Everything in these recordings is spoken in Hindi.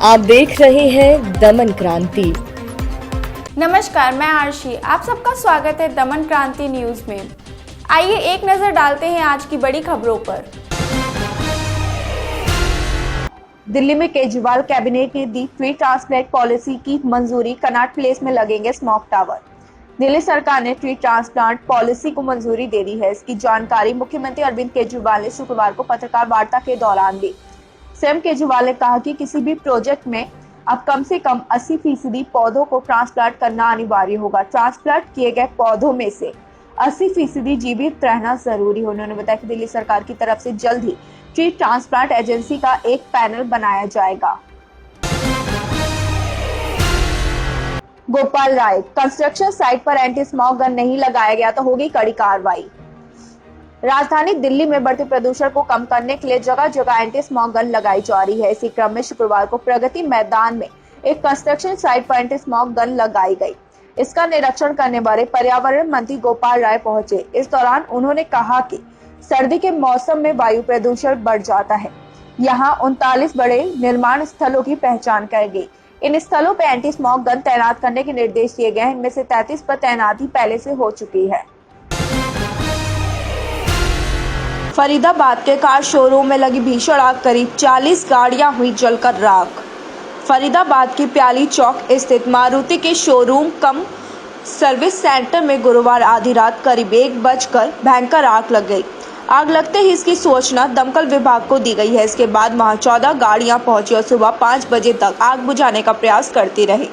आप देख रहे हैं दमन क्रांति। नमस्कार, मैं आरशी। आप सबका स्वागत है दमन क्रांति न्यूज में। आइए एक नजर डालते हैं आज की बड़ी खबरों पर। दिल्ली में केजरीवाल कैबिनेट ने दी ट्री ट्रांसप्लांट पॉलिसी की मंजूरी। कनॉट प्लेस में लगेंगे स्मोक टावर। दिल्ली सरकार ने ट्री ट्रांसप्लांट पॉलिसी को मंजूरी दे दी है। इसकी जानकारी मुख्यमंत्री अरविंद केजरीवाल ने शुक्रवार को पत्रकार वार्ता के दौरान दी। सीएम केजरीवाल ने कहा कि किसी भी प्रोजेक्ट में अब कम से कम 80% पौधों को ट्रांसप्लांट करना अनिवार्य होगा। ट्रांसप्लांट किए गए पौधों में से 80% जीवित रहना जरूरी है। उन्होंने बताया कि दिल्ली सरकार की तरफ से जल्द ही ट्री ट्रांसप्लांट एजेंसी का एक पैनल बनाया जाएगा। गोपाल राय, कंस्ट्रक्शन साइट पर एंटी स्मोक गन नहीं लगाया गया तो होगी कड़ी कार्रवाई। राजधानी दिल्ली में बढ़ते प्रदूषण को कम करने के लिए जगह जगह एंटी स्मोक गन लगाई जा रही है। इसी क्रम में शुक्रवार को प्रगति मैदान में एक कंस्ट्रक्शन साइट पर एंटी स्मोक गन लगाई गई। इसका निरीक्षण करने वाले पर्यावरण मंत्री गोपाल राय पहुंचे। इस दौरान उन्होंने कहा कि सर्दी के मौसम में वायु प्रदूषण बढ़ जाता है। यहाँ 39 बड़े निर्माण स्थलों की पहचान की गई। इन स्थलों पर एंटी स्मोक गन तैनात करने के निर्देश दिए गए हैं। इनमें से 33 पर तैनाती पहले से हो चुकी है। फरीदाबाद के कार शोरूम में लगी भीषण आग, करीब 40 गाड़ियां हुई जलकर राख। फरीदाबाद की प्याली चौक स्थित मारुति के शोरूम कम सर्विस सेंटर में गुरुवार आधी रात करीब 1 बजकर भयंकर आग लग गई। आग लगते ही इसकी सूचना दमकल विभाग को दी गई है। इसके बाद वहां 14 गाड़ियां पहुंची और सुबह 5 बजे तक आग बुझाने का प्रयास करती रही।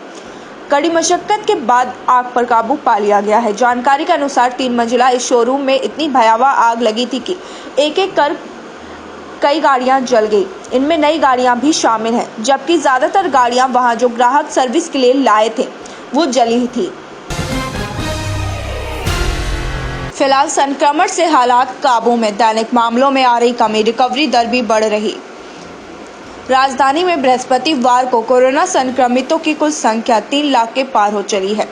कड़ी मशक्कत के बाद आग पर काबू पा लिया गया है। जानकारी के अनुसार 3 मंजिला इस शोरूम में इतनी भयावह आग लगी थी कि एक एक कर कई गाड़ियां जल गई। इनमें नई गाड़ियां भी शामिल हैं, जबकि ज्यादातर गाड़ियां वहां जो ग्राहक सर्विस के लिए लाए थे वो जली थी। फिलहाल संक्रमण से हालात काबू में, दैनिक मामलों में आ रही कमी, रिकवरी दर भी बढ़ रही। राजधानी में बृहस्पतिवार को कोरोना संक्रमितों की कुल संख्या 3 लाख के पार हो चली है।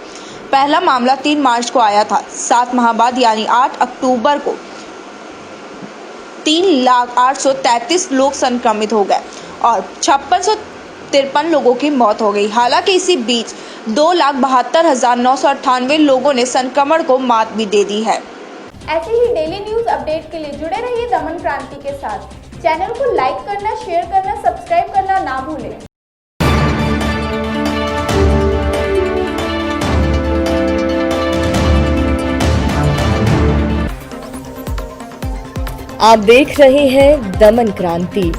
पहला मामला 3 मार्च को आया था। 7 माह बाद यानी 8 अक्टूबर को 3,08,33 लोग संक्रमित हो गए और 5653 लोगों की मौत हो गई। हालांकि इसी बीच 2,72,998 लोगों ने संक्रमण को मात भी दे दी है। ऐसे ही डेली न्यूज अपडेट के लिए जुड़े रहिए दमन क्रांति के साथ। चैनल को लाइक करना, शेयर करना, सब्सक्राइब करना ना भूलें। आप देख रहे हैं दमन क्रांति।